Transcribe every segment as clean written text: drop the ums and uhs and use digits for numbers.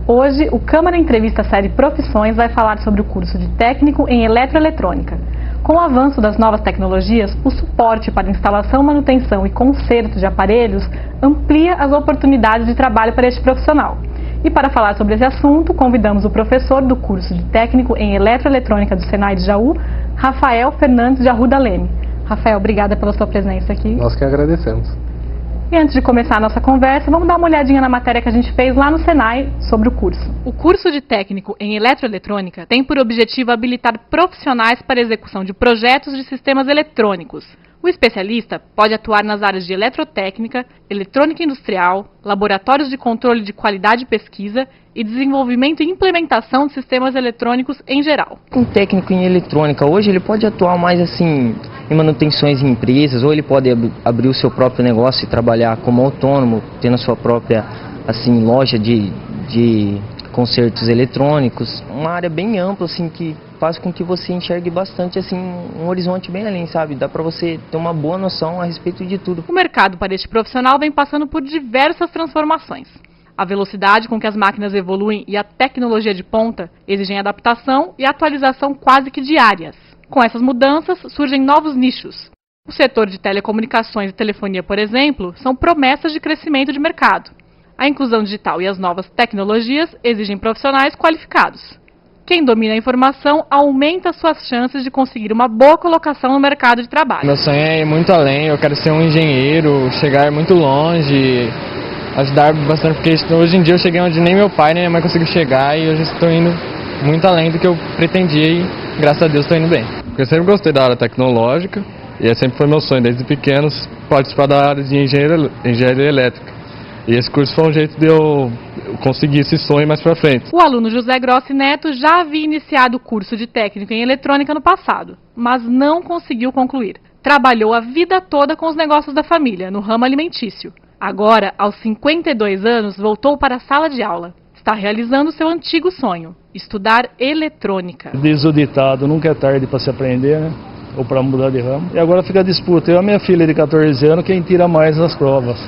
Hoje, o Câmara Entrevista Série Profissões vai falar sobre o curso de técnico em eletroeletrônica. Com o avanço das novas tecnologias, o suporte para instalação, manutenção e conserto de aparelhos amplia as oportunidades de trabalho para este profissional. E para falar sobre esse assunto, convidamos o professor do curso de técnico em eletroeletrônica do Senai de Jaú, Rafael Fernandes de Arruda Leme. Rafael, obrigada pela sua presença aqui. Nós que agradecemos. E antes de começar a nossa conversa, vamos dar uma olhadinha na matéria que a gente fez lá no Senai sobre o curso. O curso de técnico em eletroeletrônica tem por objetivo habilitar profissionais para a execução de projetos de sistemas eletrônicos. O especialista pode atuar nas áreas de eletrotécnica, eletrônica industrial, laboratórios de controle de qualidade e pesquisa e desenvolvimento e implementação de sistemas eletrônicos em geral. Um técnico em eletrônica hoje ele pode atuar mais assim em manutenções em empresas, ou ele pode abrir o seu próprio negócio e trabalhar como autônomo, tendo a sua própria assim loja de consertos eletrônicos, uma área bem ampla assim que faz com que você enxergue bastante assim um horizonte bem além, sabe? Dá para você ter uma boa noção a respeito de tudo. O mercado para este profissional vem passando por diversas transformações. A velocidade com que as máquinas evoluem e a tecnologia de ponta exigem adaptação e atualização quase que diárias. Com essas mudanças, surgem novos nichos. O setor de telecomunicações e telefonia, por exemplo, são promessas de crescimento de mercado. A inclusão digital e as novas tecnologias exigem profissionais qualificados. Quem domina a informação aumenta suas chances de conseguir uma boa colocação no mercado de trabalho. Meu sonho é ir muito além, eu quero ser um engenheiro, chegar muito longe, ajudar bastante, porque hoje em dia eu cheguei onde nem meu pai nem minha mãe conseguiu chegar e hoje estou indo muito além do que eu pretendia e graças a Deus estou indo bem. Eu sempre gostei da área tecnológica e sempre foi meu sonho desde pequeno participar da área de engenharia elétrica. E esse curso foi um jeito de eu conseguir esse sonho mais pra frente. O aluno José Grossi Neto já havia iniciado o curso de técnico em eletrônica no passado, mas não conseguiu concluir. Trabalhou a vida toda com os negócios da família, no ramo alimentício. Agora, aos 52 anos, voltou para a sala de aula. Está realizando seu antigo sonho, estudar eletrônica. Diz o ditado, nunca é tarde para se aprender, né? Ou para mudar de ramo. E agora fica a disputa. Eu e a minha filha de 14 anos, quem tira mais nas provas.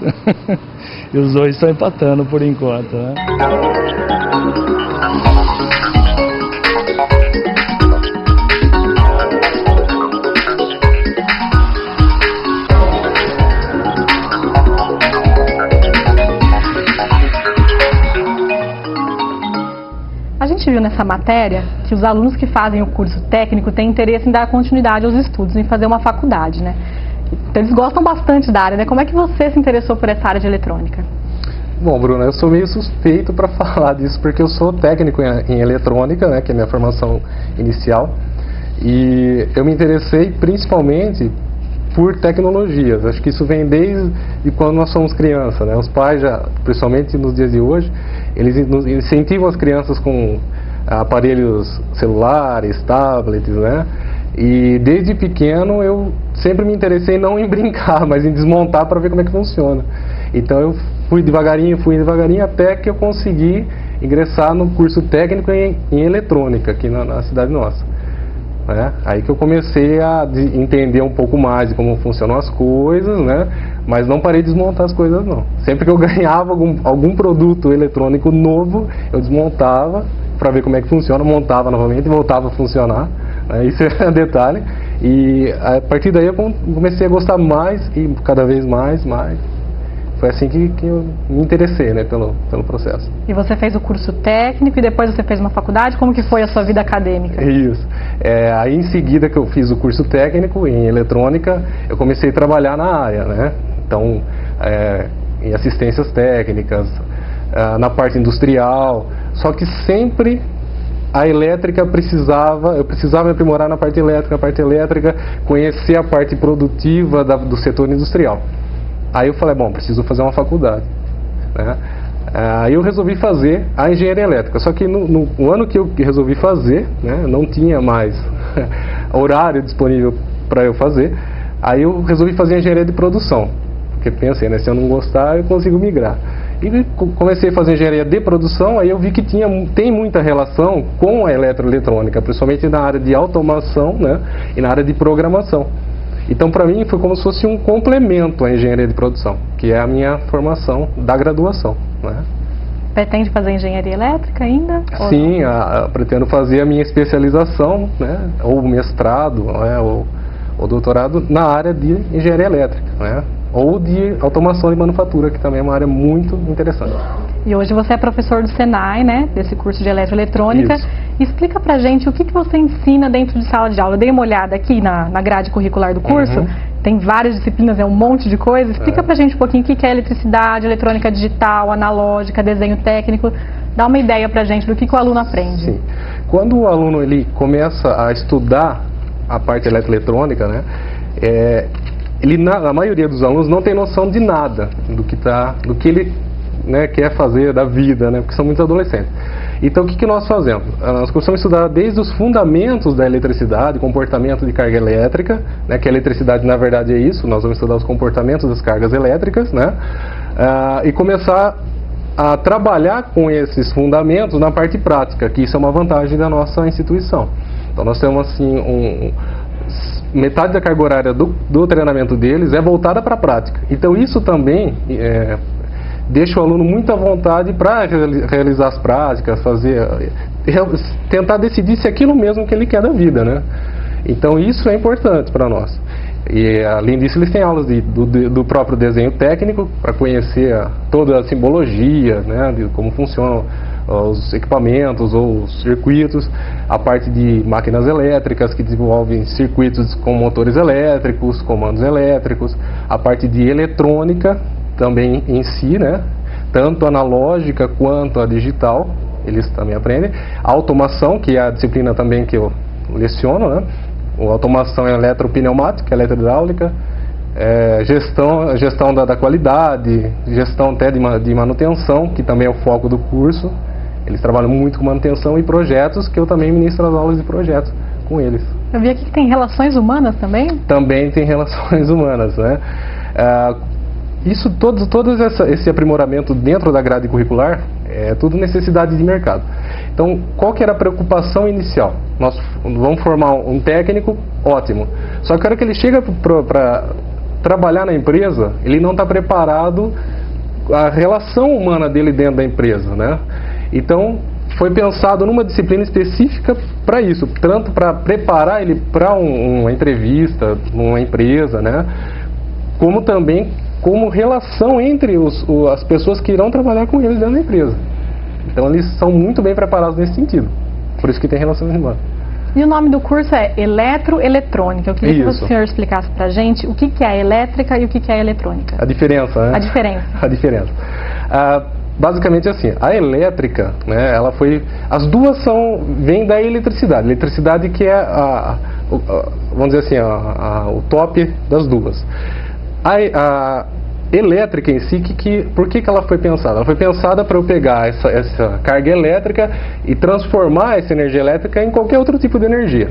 E os dois estão empatando por enquanto, né? A gente viu nessa matéria que os alunos que fazem o curso técnico têm interesse em dar continuidade aos estudos, em fazer uma faculdade, né? Então eles gostam bastante da área, né? Como é que você se interessou por essa área de eletrônica? Bom, Bruno, eu sou meio suspeito para falar disso, porque eu sou técnico em eletrônica, né, que é a minha formação inicial, e eu me interessei principalmente por tecnologias. Acho que isso vem desde quando nós somos crianças, né? Os pais, já, principalmente nos dias de hoje, eles incentivam as crianças com aparelhos celulares, tablets, né? E desde pequeno eu sempre me interessei não em brincar, mas em desmontar para ver como é que funciona. Então eu fui devagarinho até que eu consegui ingressar no curso técnico em eletrônica aqui na cidade nossa. Aí que eu comecei a entender um pouco mais de como funcionam as coisas, né? Mas não parei de desmontar as coisas não. Sempre que eu ganhava algum produto eletrônico novo, eu desmontava para ver como é que funciona, montava novamente e voltava a funcionar. Isso é um detalhe. E a partir daí eu comecei a gostar mais e cada vez mais. Foi assim que eu me interessei, né, pelo processo. E você fez o curso técnico e depois você fez uma faculdade? Como que foi a sua vida acadêmica? Isso. Aí em seguida que eu fiz o curso técnico em eletrônica, eu comecei a trabalhar na área, né? Então, em assistências técnicas, na parte industrial, só que sempre a elétrica eu precisava me aprimorar na parte elétrica, conhecer a parte produtiva do setor industrial. Aí eu falei, bom, preciso fazer uma faculdade, né? Aí eu resolvi fazer a engenharia elétrica, só que no ano que eu resolvi fazer, né, não tinha mais horário disponível para eu fazer, aí eu resolvi fazer a engenharia de produção, porque pensei, né, se eu não gostar eu consigo migrar. E comecei a fazer engenharia de produção, aí eu vi que tem muita relação com a eletroeletrônica, principalmente na área de automação, né, e na área de programação. Então, para mim, foi como se fosse um complemento à engenharia de produção, que é a minha formação da graduação, né? Pretende fazer engenharia elétrica ainda? Sim, pretendo fazer a minha especialização, né, ou mestrado, né, ou doutorado na área de engenharia elétrica, né, ou de automação e manufatura, que também é uma área muito interessante. E hoje você é professor do Senai, né, desse curso de eletroeletrônica. Isso. Explica pra gente o que você ensina dentro de sala de aula. Eu dei uma olhada aqui na grade curricular do curso, tem várias disciplinas, é um monte de coisa. Explica pra gente um pouquinho o que é eletricidade, eletrônica digital, analógica, desenho técnico. Dá uma ideia pra gente do que o aluno aprende. Sim. Quando o aluno ele começa a estudar a parte eletroeletrônica, né, a maioria dos alunos não tem noção de nada do que ele, né, quer fazer da vida, né, porque são muitos adolescentes. Então o que nós fazemos? Nós começamos a estudar desde os fundamentos da eletricidade, comportamento de carga elétrica, né, que a eletricidade na verdade é isso, nós vamos estudar os comportamentos das cargas elétricas, né, e começar a trabalhar com esses fundamentos na parte prática, que isso é uma vantagem da nossa instituição. Então nós temos assim metade da carga horária do treinamento deles é voltada para a prática. Então isso também deixa o aluno muito à vontade para realizar as práticas, tentar decidir se é aquilo mesmo que ele quer da vida, né? Então isso é importante para nós. E além disso eles têm aulas do próprio desenho técnico para conhecer toda a simbologia, né, de como funcionam os equipamentos ou os circuitos, a parte de máquinas elétricas que desenvolvem circuitos com motores elétricos, comandos elétricos, a parte de eletrônica também em si, né, tanto analógica quanto a digital, eles também aprendem, a automação, que é a disciplina também que eu leciono, né, a automação eletropneumática, eletrohidráulica, gestão da qualidade, gestão até de manutenção, que também é o foco do curso. Eles trabalham muito com manutenção e projetos, que eu também ministro as aulas de projetos com eles. Eu vi aqui que tem relações humanas também? Também tem relações humanas, né? Isso, todo esse aprimoramento dentro da grade curricular é tudo necessidade de mercado. Então, qual que era a preocupação inicial? Nós vamos formar um técnico, ótimo. Só que a hora que ele chega para trabalhar na empresa, ele não está preparado a relação humana dele dentro da empresa, né? Então, foi pensado numa disciplina específica para isso, tanto para preparar ele para uma entrevista numa empresa, né? Como também como relação entre as pessoas que irão trabalhar com eles dentro da empresa. Então, eles são muito bem preparados nesse sentido. Por isso que tem relações humanas. E o nome do curso é Eletroeletrônica. Eu queria que o senhor explicasse pra gente o que é a elétrica e o que é a eletrônica. A diferença, né? A diferença. A diferença. Basicamente assim, a elétrica, né, ela foi... As duas vêm da eletricidade. A eletricidade que é, vamos dizer assim, o top das duas. A elétrica em si, por que ela foi pensada? Ela foi pensada para eu pegar essa carga elétrica e transformar essa energia elétrica em qualquer outro tipo de energia.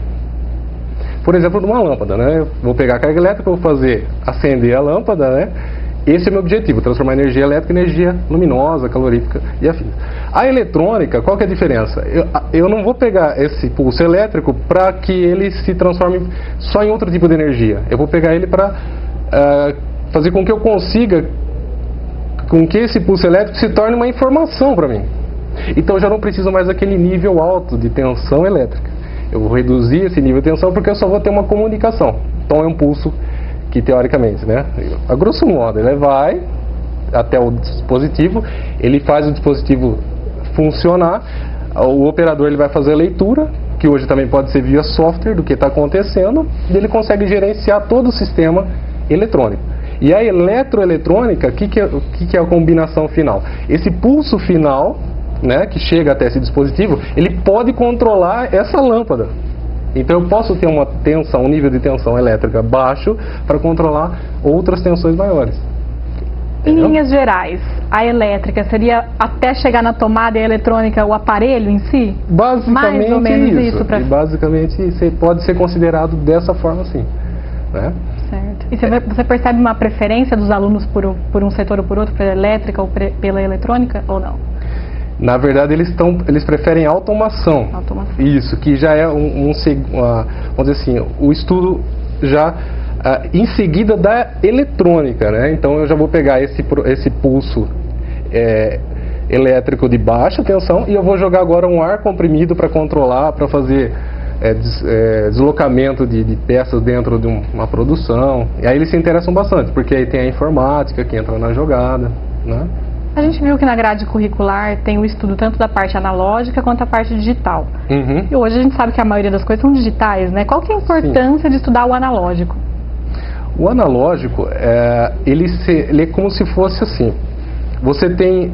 Por exemplo, numa lâmpada, né? Eu vou pegar a carga elétrica, vou fazer acender a lâmpada, né? Esse é o meu objetivo, transformar energia elétrica em energia luminosa, calorífica e afins. A eletrônica, qual que é a diferença? Eu não vou pegar esse pulso elétrico para que ele se transforme só em outro tipo de energia. Eu vou pegar ele para fazer com que eu consiga, com que esse pulso elétrico se torne uma informação para mim. Então eu já não preciso mais daquele nível alto de tensão elétrica. Eu vou reduzir esse nível de tensão porque eu só vou ter uma comunicação. Então é um pulso que teoricamente, né, a grosso modo, ele vai até o dispositivo, ele faz o dispositivo funcionar, o operador ele vai fazer a leitura, que hoje também pode ser via software do que está acontecendo, e ele consegue gerenciar todo o sistema eletrônico. E a eletroeletrônica, o que é a combinação final? Esse pulso final, né, que chega até esse dispositivo, ele pode controlar essa lâmpada. Então eu posso ter um nível de tensão elétrica baixo para controlar outras tensões maiores. Em linhas gerais, a elétrica seria até chegar na tomada e a eletrônica o aparelho em si? Basicamente mais ou menos isso e basicamente pode ser considerado dessa forma sim, né? Certo. E você percebe uma preferência dos alunos por um setor ou por outro, pela elétrica ou pela eletrônica, ou não? Na verdade, eles preferem automação. Isso, que já é vamos dizer assim, o estudo já em seguida da eletrônica, né? Então eu já vou pegar esse pulso elétrico de baixa tensão e eu vou jogar agora um ar comprimido para controlar, para fazer deslocamento de peças dentro de uma produção. E aí eles se interessam bastante, porque aí tem a informática que entra na jogada, né? A gente viu que na grade curricular tem o estudo tanto da parte analógica quanto da parte digital. Uhum. E hoje a gente sabe que a maioria das coisas são digitais, né? Qual que é a importância de estudar o analógico? O analógico, ele é como se fosse assim. Você tem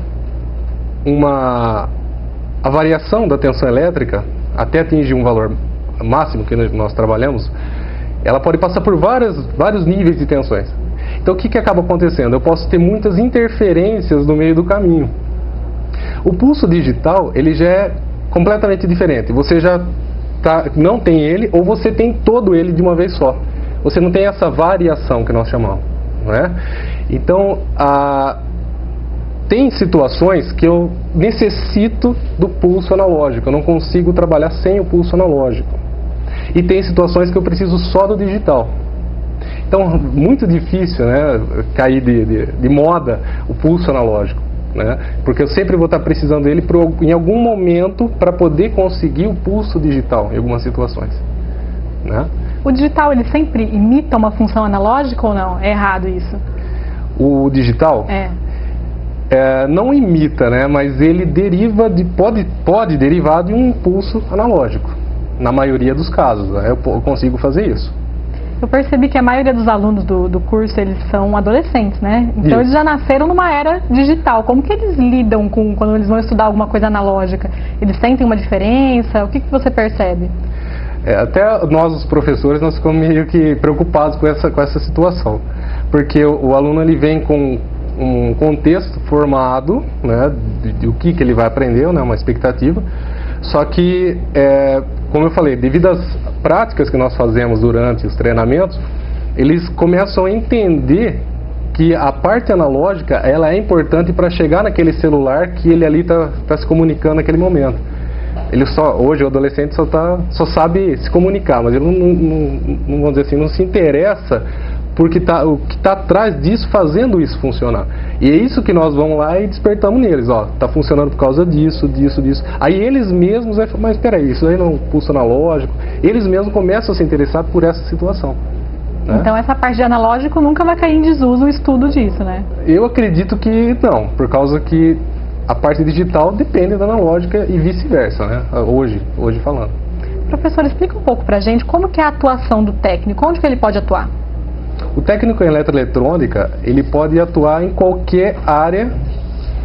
a variação da tensão elétrica, até atingir um valor máximo que nós trabalhamos, ela pode passar por vários níveis de tensões. Então o que acaba acontecendo? Eu posso ter muitas interferências no meio do caminho. O pulso digital, ele já é completamente diferente. Você já não tem ele, ou você tem todo ele de uma vez só. Você não tem essa variação que nós chamamos, não é? Então, tem situações que eu necessito do pulso analógico. Eu não consigo trabalhar sem o pulso analógico. E tem situações que eu preciso só do digital. Então, muito difícil, né, cair de moda o pulso analógico, né? Porque eu sempre vou estar precisando dele em algum momento para poder conseguir o pulso digital em algumas situações, né? O digital, ele sempre imita uma função analógica ou não? É errado isso? O digital? Não imita, né? Mas ele deriva pode derivar de um pulso analógico. Na maioria dos casos, né? Eu consigo fazer isso. Eu percebi que a maioria dos alunos do curso, eles são adolescentes, né? Então eles já nasceram numa era digital. Como que eles lidam quando eles vão estudar alguma coisa analógica? Eles sentem uma diferença? O que você percebe? Até nós, os professores, nós ficamos meio que preocupados com essa situação. Porque o aluno ele vem com um contexto formado, né, do que ele vai aprender, né, uma expectativa. Só que, como eu falei, devido às práticas que nós fazemos durante os treinamentos, eles começam a entender que a parte analógica ela é importante para chegar naquele celular que ele ali está se comunicando naquele momento. Hoje o adolescente só sabe se comunicar, mas ele não vamos dizer assim, não se interessa porque o que está atrás disso fazendo isso funcionar. E é isso que nós vamos lá e despertamos neles, ó, está funcionando por causa disso. Aí eles mesmos, mas peraí, isso aí não é um pulso analógico. Eles mesmos começam a se interessar por essa situação, né? Então essa parte de analógico nunca vai cair em desuso o estudo disso, né? Eu acredito que não, por causa que a parte digital depende da analógica e vice-versa, né? Hoje falando. Professor, explica um pouco pra gente como que é a atuação do técnico, onde que ele pode atuar? O técnico em eletroeletrônica, ele pode atuar em qualquer área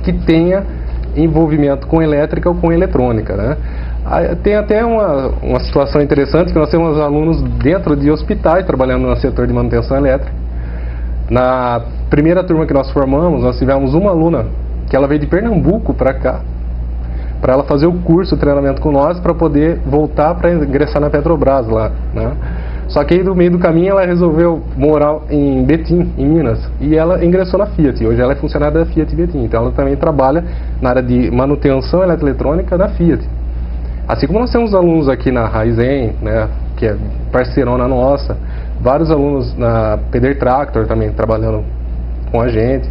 que tenha envolvimento com elétrica ou com eletrônica, né? Tem até uma situação interessante que nós temos alunos dentro de hospitais trabalhando no setor de manutenção elétrica. Na primeira turma que nós formamos, nós tivemos uma aluna que ela veio de Pernambuco para cá, para ela fazer o curso, o treinamento com nós, para poder voltar para ingressar na Petrobras lá, né? Só que aí no meio do caminho ela resolveu morar em Betim, em Minas, e ela ingressou na Fiat. Hoje ela é funcionária da Fiat Betim, então ela também trabalha na área de manutenção eletroeletrônica da Fiat. Assim como nós temos alunos aqui na Raizen, né, que é parceirona nossa, vários alunos na Peder Tractor também trabalhando com a gente.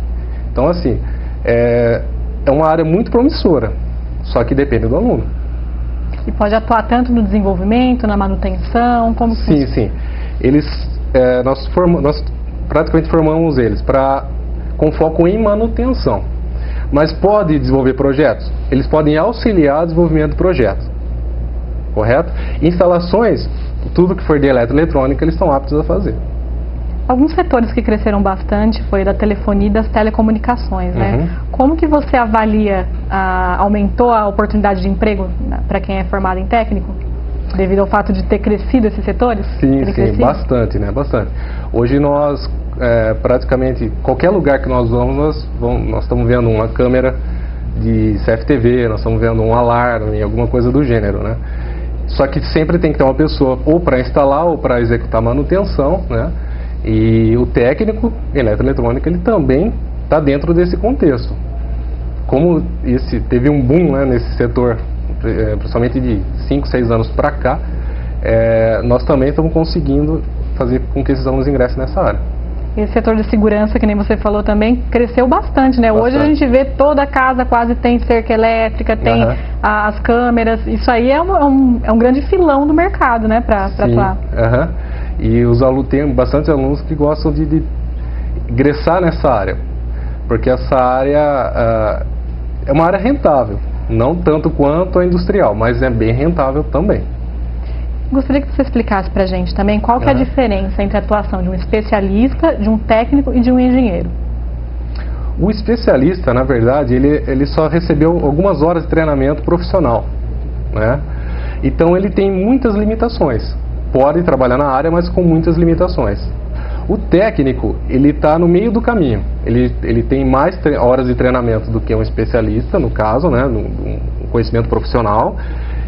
Então assim, é uma área muito promissora, só que depende do aluno. E pode atuar tanto no desenvolvimento, na manutenção, como que... Sim. Nós praticamente formamos eles com foco em manutenção. Mas pode desenvolver projetos? Eles podem auxiliar o desenvolvimento de projetos. Correto? Instalações, tudo que for de eletroeletrônica, eles estão aptos a fazer. Alguns setores que cresceram bastante foi da telefonia e das telecomunicações, né? Uhum. Como que você avalia, aumentou a oportunidade de emprego para quem é formado em técnico? Devido ao fato de ter crescido esses setores? Sim, bastante, né? Bastante. Hoje nós, praticamente, qualquer lugar que nós vamos, nós estamos vendo uma câmera de CFTV, nós estamos vendo um alarme, alguma coisa do gênero, né? Só que sempre tem que ter uma pessoa ou para instalar ou para executar manutenção, né? E o técnico em eletroeletrônica, ele também está dentro desse contexto. Como teve um boom, né, nesse setor, principalmente de 5, 6 anos para cá, nós também estamos conseguindo fazer com que esses alunos ingressem nessa área. Esse setor de segurança, que nem você falou também, cresceu bastante, né? Hoje a gente vê toda casa quase tem cerca elétrica, tem as câmeras. Isso aí é um grande filão do mercado, né? Para atuar. E os alunos, tem bastante alunos que gostam de ingressar nessa área, porque essa área é uma área rentável, não tanto quanto a industrial, mas é bem rentável também. Gostaria que você explicasse para a gente também qual que é a diferença entre a atuação de um especialista, de um técnico e de um engenheiro. O especialista, na verdade, ele só recebeu algumas horas de treinamento profissional, né? Então ele tem muitas limitações. Pode trabalhar na área, mas com muitas limitações. O técnico, ele está no meio do caminho. Ele tem mais horas de treinamento do que um especialista, no caso, né? Um conhecimento profissional.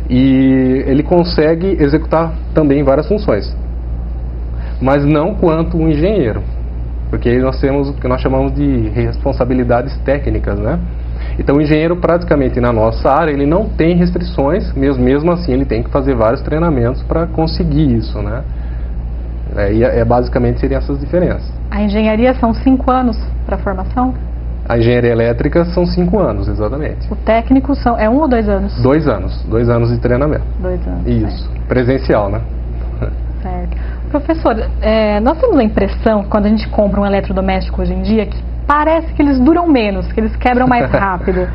E ele consegue executar também várias funções, mas não quanto um engenheiro, porque aí nós temos o que nós chamamos de responsabilidades técnicas, né? Então o engenheiro praticamente na nossa área ele não tem restrições, mesmo assim ele tem que fazer vários treinamentos para conseguir isso, né? Basicamente seriam essas diferenças. A engenharia são 5 anos para a formação? A engenharia elétrica são 5 anos, exatamente. O técnico é 1 ou 2 anos? 2 anos. 2 anos de treinamento. 2 anos. Isso. Certo. Presencial, né? Certo. Professor, nós temos a impressão, quando a gente compra um eletrodoméstico hoje em dia, que parece que eles duram menos, que eles quebram mais rápido.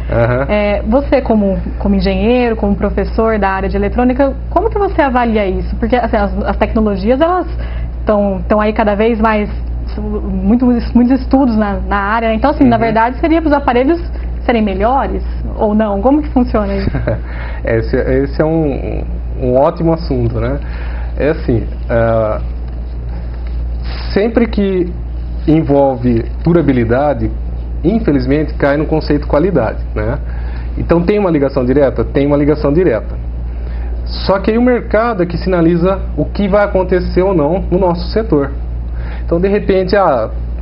Você, como engenheiro, como professor da área de eletrônica, como que você avalia isso? Porque assim, as tecnologias, elas estão aí cada vez mais... muitos estudos na área, então assim, na verdade seria para os aparelhos serem melhores ou não? Como que funciona isso? Esse é um ótimo assunto, né? É assim, sempre que envolve durabilidade, infelizmente cai no conceito qualidade, né? Então tem uma ligação direta? Tem uma ligação direta. Só que aí o mercado é que sinaliza o que vai acontecer ou não no nosso setor. Então, de repente,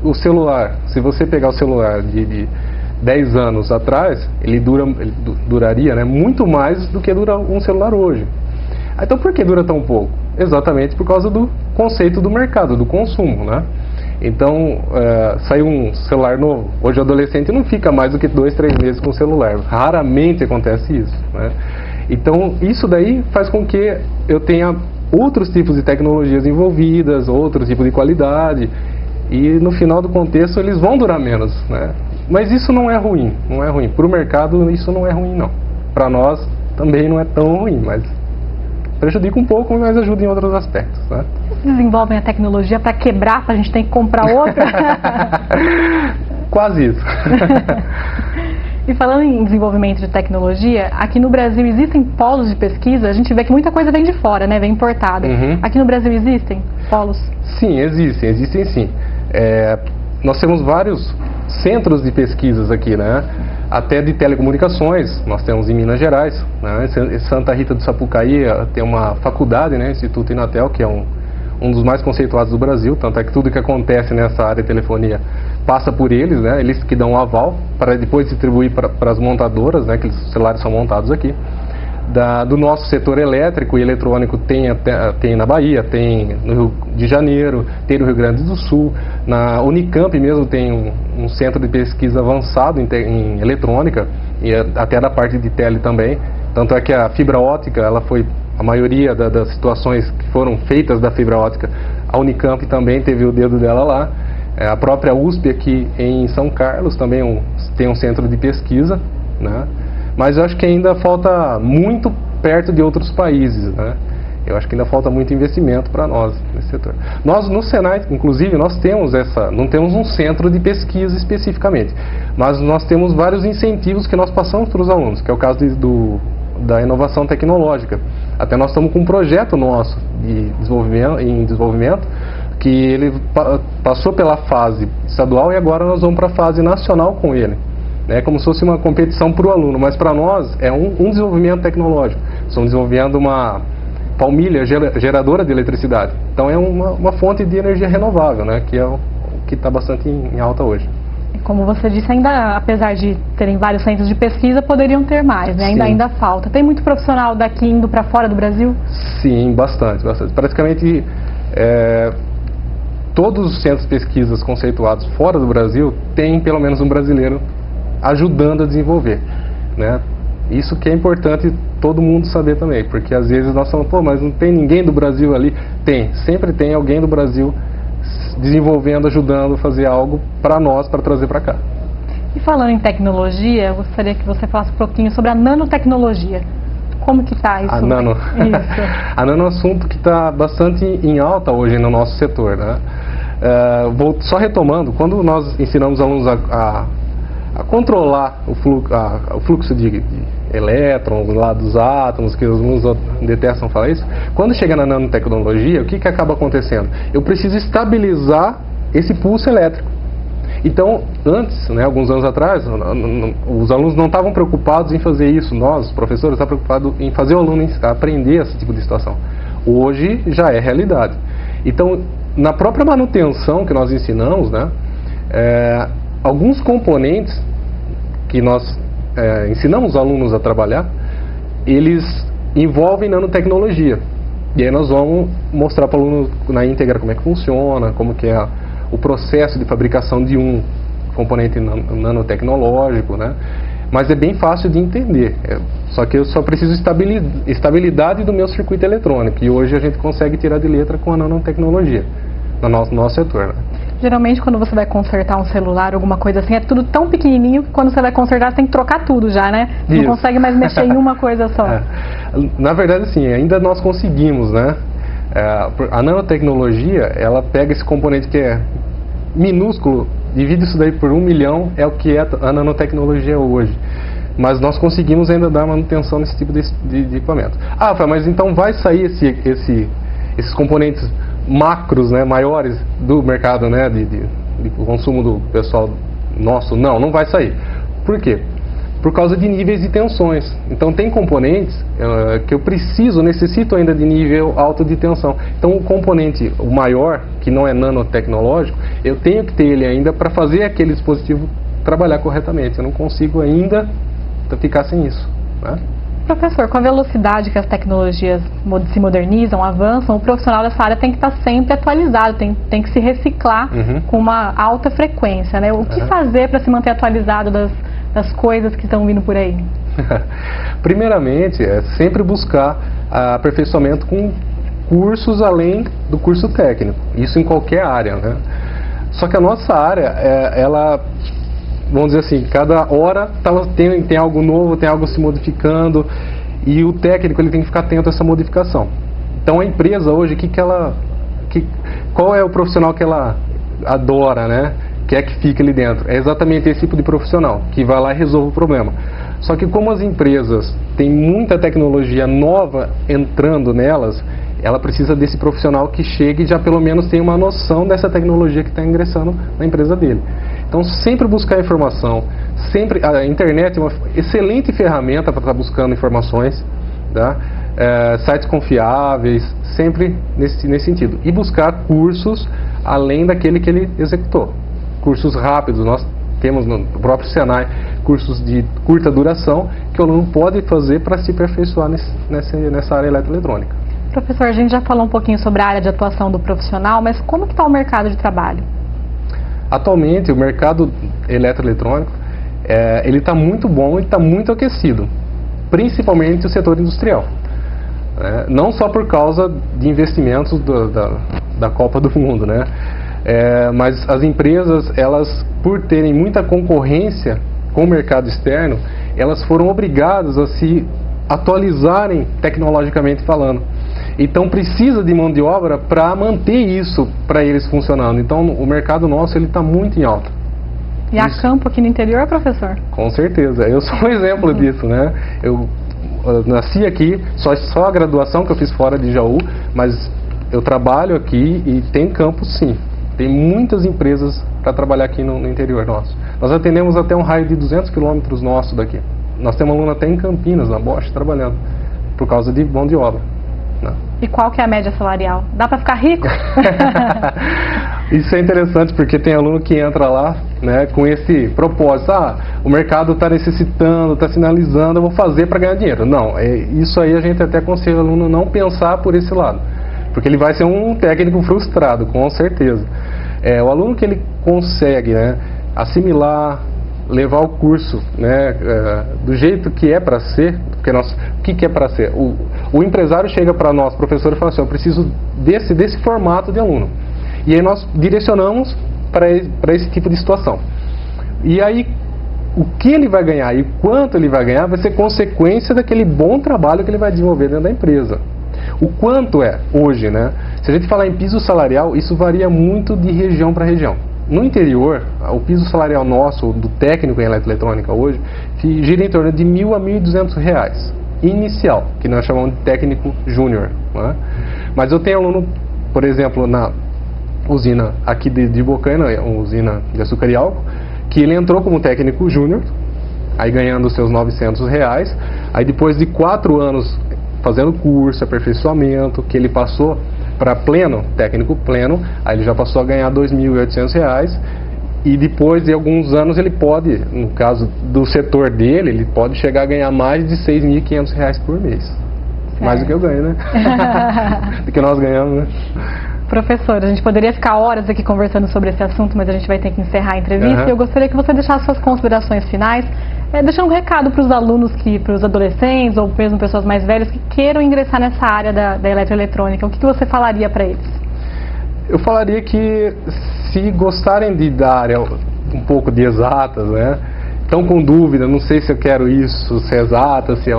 o celular, se você pegar o celular de 10 anos atrás, ele duraria, né, muito mais do que dura um celular hoje. Então, por que dura tão pouco? Exatamente por causa do conceito do mercado, do consumo, né? Então, saiu um celular novo. Hoje o adolescente não fica mais do que 2, 3 meses com o celular. Raramente acontece isso, né? Então, isso daí faz com que eu tenha outros tipos de tecnologias envolvidas, outro tipo de qualidade, e no final do contexto eles vão durar menos, né? Mas isso não é ruim, não é ruim. Para o mercado isso não é ruim, não. Para nós também não é tão ruim, mas prejudica um pouco, mas ajuda em outros aspectos, né? Vocês desenvolvem a tecnologia para quebrar, para a gente ter que comprar outra? Quase isso. E falando em desenvolvimento de tecnologia, aqui no Brasil existem polos de pesquisa? A gente vê que muita coisa vem de fora, né? Vem importada. Aqui no Brasil existem polos? Sim, existem sim. Nós temos vários centros de pesquisas aqui, né? Até de telecomunicações, nós temos em Minas Gerais, né? Em Santa Rita do Sapucaí tem uma faculdade, né? Instituto Inatel, que é um dos mais conceituados do Brasil, tanto é que tudo que acontece nessa área de telefonia passa por eles, né? Eles que dão o aval para depois distribuir para as montadoras, né? Que os celulares são montados aqui. Do nosso setor elétrico e eletrônico tem na Bahia, tem no Rio de Janeiro, tem no Rio Grande do Sul, na Unicamp mesmo tem um centro de pesquisa avançado em eletrônica e até da parte de tele também, tanto é que a fibra ótica, ela foi a maioria das situações que foram feitas da fibra ótica, a Unicamp também teve o dedo dela lá. A própria USP aqui em São Carlos também tem um centro de pesquisa, né? Mas eu acho que ainda falta muito perto de outros países, né? Eu acho que ainda falta muito investimento para nós nesse setor. Nós no Senai, inclusive, nós temos não temos um centro de pesquisa especificamente, mas nós temos vários incentivos que nós passamos para os alunos, que é o caso da inovação tecnológica. Até nós estamos com um projeto nosso em desenvolvimento, que ele passou pela fase estadual e agora nós vamos para a fase nacional com ele. É como se fosse uma competição para o aluno, mas para nós é um desenvolvimento tecnológico. Estamos desenvolvendo uma palmilha geradora de eletricidade. Então é uma fonte de energia renovável, né, que é o que está bastante em alta hoje. Como você disse, ainda, apesar de terem vários centros de pesquisa, poderiam ter mais, né? Ainda falta. Tem muito profissional daqui indo para fora do Brasil? Sim, bastante. Praticamente todos os centros de pesquisas conceituados fora do Brasil têm pelo menos um brasileiro ajudando a desenvolver, né? Isso que é importante todo mundo saber também, porque às vezes nós falamos, pô, mas não tem ninguém do Brasil ali? Tem, sempre tem alguém do Brasil desenvolvendo, ajudando a fazer algo para nós, para trazer para cá. E falando em tecnologia, eu gostaria que você falasse um pouquinho sobre a nanotecnologia. Como que está isso? A nano. Isso. A nano é um assunto que está bastante em alta hoje no nosso setor, né? Vou só retomando, quando nós ensinamos alunos a controlar o fluxo de elétrons lá dos átomos, que os alunos detestam falar isso, quando chega na nanotecnologia, o que acaba acontecendo? Eu preciso estabilizar esse pulso elétrico. Então, antes, né, alguns anos atrás, os alunos não estavam preocupados em fazer isso. Nós, os professores, estávamos preocupados em fazer o aluno aprender esse tipo de situação. Hoje já é realidade. Então, na própria manutenção que nós ensinamos, né, alguns componentes que nós ensinamos os alunos a trabalhar, eles envolvem nanotecnologia. E aí nós vamos mostrar para o aluno na íntegra como é que funciona, como que é o processo de fabricação de um componente nanotecnológico, né? Mas é bem fácil de entender, só que eu só preciso estabilidade do meu circuito eletrônico, e hoje a gente consegue tirar de letra com a nanotecnologia no nosso setor, né? Geralmente quando você vai consertar um celular, alguma coisa assim, é tudo tão pequenininho que quando você vai consertar você tem que trocar tudo já, né? Você não consegue mais mexer em uma coisa só. Na verdade, sim, ainda nós conseguimos, né? A nanotecnologia, ela pega esse componente que é minúsculo, divide isso daí por 1 milhão, é o que é a nanotecnologia hoje. Mas nós conseguimos ainda dar manutenção nesse tipo de equipamento. Mas então vai sair esses componentes macros, né, maiores do mercado, né, de consumo do pessoal nosso? Não vai sair. Por quê? Por causa de níveis de tensões. Então tem componentes que eu necessito ainda de nível alto de tensão. Então o componente, o maior, que não é nanotecnológico, eu tenho que ter ele ainda para fazer aquele dispositivo trabalhar corretamente. Eu não consigo ainda ficar sem isso, né? Professor, com a velocidade que as tecnologias se modernizam, avançam, o profissional dessa área tem que estar sempre atualizado, tem que se reciclar com uma alta frequência, né? O que fazer para se manter atualizado das coisas que estão vindo por aí? Primeiramente, é sempre buscar aperfeiçoamento com cursos além do curso técnico. Isso em qualquer área, né? Só que a nossa área, ela, vamos dizer assim, cada hora tem algo novo, tem algo se modificando, e o técnico ele tem que ficar atento a essa modificação. Então a empresa hoje, qual é o profissional que ela adora, né? Que fica ali dentro? É exatamente esse tipo de profissional, que vai lá e resolve o problema. Só que como as empresas têm muita tecnologia nova entrando nelas, ela precisa desse profissional que chegue e já pelo menos tenha uma noção dessa tecnologia que está ingressando na empresa dele. Então sempre buscar informação, a internet é uma excelente ferramenta para estar buscando informações, tá? Sites confiáveis, sempre nesse sentido. E buscar cursos além daquele que ele executou. Cursos rápidos, nós temos no próprio Senai cursos de curta duração que o aluno pode fazer para se aperfeiçoar nessa área eletroeletrônica. Professor, a gente já falou um pouquinho sobre a área de atuação do profissional, mas como que está o mercado de trabalho? Atualmente, o mercado eletroeletrônico, ele está muito bom e está muito aquecido, principalmente o setor industrial. Não só por causa de investimentos da Copa do Mundo, né? Mas as empresas, elas, por terem muita concorrência com o mercado externo, elas foram obrigadas a se atualizarem tecnologicamente falando. Então precisa de mão de obra para manter isso para eles funcionando. Então o mercado nosso ele está muito em alta. E há campo aqui no interior, professor? Com certeza. Eu sou um exemplo disso, né? Eu nasci aqui, só a graduação que eu fiz fora de Jaú, mas eu trabalho aqui e tem campo sim. Tem muitas empresas para trabalhar aqui no interior nosso. Nós atendemos até um raio de 200 quilômetros nosso daqui. Nós temos aluno até em Campinas, na Bosch, trabalhando, por causa de mão de obra. Não. E qual que é a média salarial? Dá para ficar rico? Isso é interessante porque tem aluno que entra lá, né, com esse propósito. O mercado está necessitando, está sinalizando, eu vou fazer para ganhar dinheiro. Não, isso aí a gente até aconselha o aluno não pensar por esse lado. Porque ele vai ser um técnico frustrado, com certeza. O aluno que ele consegue, né, assimilar, levar o curso, né, do jeito que é para ser, porque o que é para ser? O empresário chega para nós, professor, e fala assim, eu preciso desse formato de aluno. E aí nós direcionamos para esse tipo de situação. E aí, o que ele vai ganhar e quanto ele vai ganhar vai ser consequência daquele bom trabalho que ele vai desenvolver dentro da empresa. O quanto é hoje, né? Se a gente falar em piso salarial, isso varia muito de região para região. No interior, o piso salarial nosso, do técnico em eletroeletrônica hoje, gira em torno de R$1.000 a R$1.200 inicial, que nós chamamos de técnico júnior, né? Mas eu tenho aluno, por exemplo, na usina aqui de Bocaina, uma usina de açúcar e álcool, que ele entrou como técnico júnior, aí ganhando os seus R$900, aí depois de 4 anos fazendo curso, aperfeiçoamento, que ele passou para pleno, técnico pleno, aí ele já passou a ganhar R$2.800, e depois de alguns anos ele pode, no caso do setor dele, ele pode chegar a ganhar mais de R$6.500 por mês. Mais do que eu ganho, né? Do que nós ganhamos, né? Professor, a gente poderia ficar horas aqui conversando sobre esse assunto, mas a gente vai ter que encerrar a entrevista. E eu gostaria que você deixasse suas considerações finais, deixando um recado para os alunos, para os adolescentes ou mesmo pessoas mais velhas que queiram ingressar nessa área da eletroeletrônica. O que você falaria para eles? Eu falaria que se gostarem da área um pouco de exatas, né? Estão com dúvida, não sei se eu quero isso, se é exata, se é...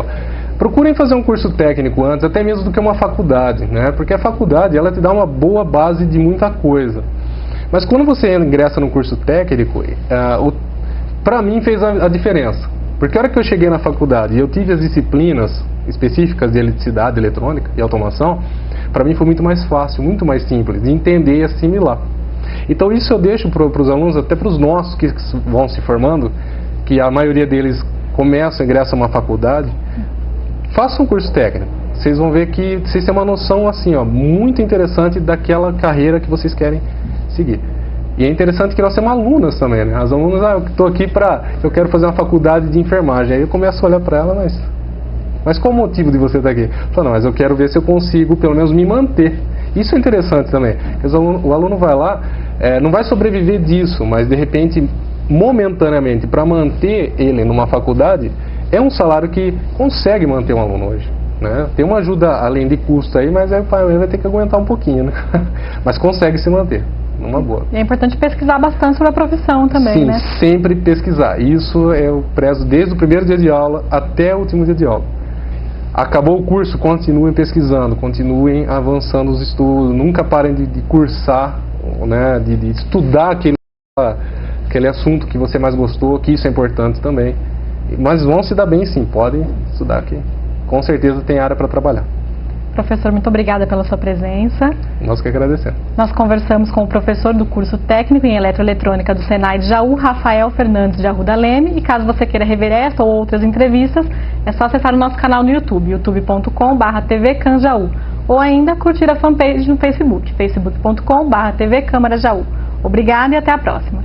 Procurem fazer um curso técnico antes, até mesmo do que uma faculdade, né? Porque a faculdade, ela te dá uma boa base de muita coisa. Mas quando você ingressa no curso técnico, para mim fez a diferença. Porque a hora que eu cheguei na faculdade e eu tive as disciplinas específicas de eletricidade, eletrônica e automação, para mim foi muito mais fácil, muito mais simples de entender e assimilar. Então isso eu deixo para os alunos, até para os nossos que vão se formando, que a maioria deles começa, ingressa numa faculdade, façam um curso técnico. Vocês vão ver que vocês têm uma noção assim, muito interessante daquela carreira que vocês querem seguir. E é interessante que nós temos alunas também, né? As alunas, eu estou aqui eu quero fazer uma faculdade de enfermagem. Aí eu começo a olhar para ela, mas qual o motivo de você estar aqui? Eu falo, não, mas eu quero ver se eu consigo pelo menos me manter. Isso é interessante também. O aluno vai lá, não vai sobreviver disso, mas de repente, momentaneamente, para manter ele numa faculdade, é um salário que consegue manter um aluno hoje, né? Tem uma ajuda além de custo aí, mas aí o pai vai ter que aguentar um pouquinho, né? Mas consegue se manter, numa boa. E é importante pesquisar bastante sobre a profissão também, sim, né? Sim, sempre pesquisar. Isso eu prezo desde o primeiro dia de aula até o último dia de aula. Acabou o curso, continuem pesquisando, continuem avançando os estudos, nunca parem de cursar, né? De estudar aquele assunto que você mais gostou, que isso é importante também. Mas vão se dar bem sim, podem estudar aqui. Com certeza tem área para trabalhar. Professor, muito obrigada pela sua presença. Nós que agradecemos. Nós conversamos com o professor do curso técnico em eletroeletrônica do Senai de Jaú, Rafael Fernandes de Arruda Leme. E caso você queira rever esta ou outras entrevistas, é só acessar o nosso canal no YouTube, youtube.com/tvcanjaú. Ou ainda curtir a fanpage no Facebook, facebook.com/tvcâmarajaú. Obrigada e até a próxima.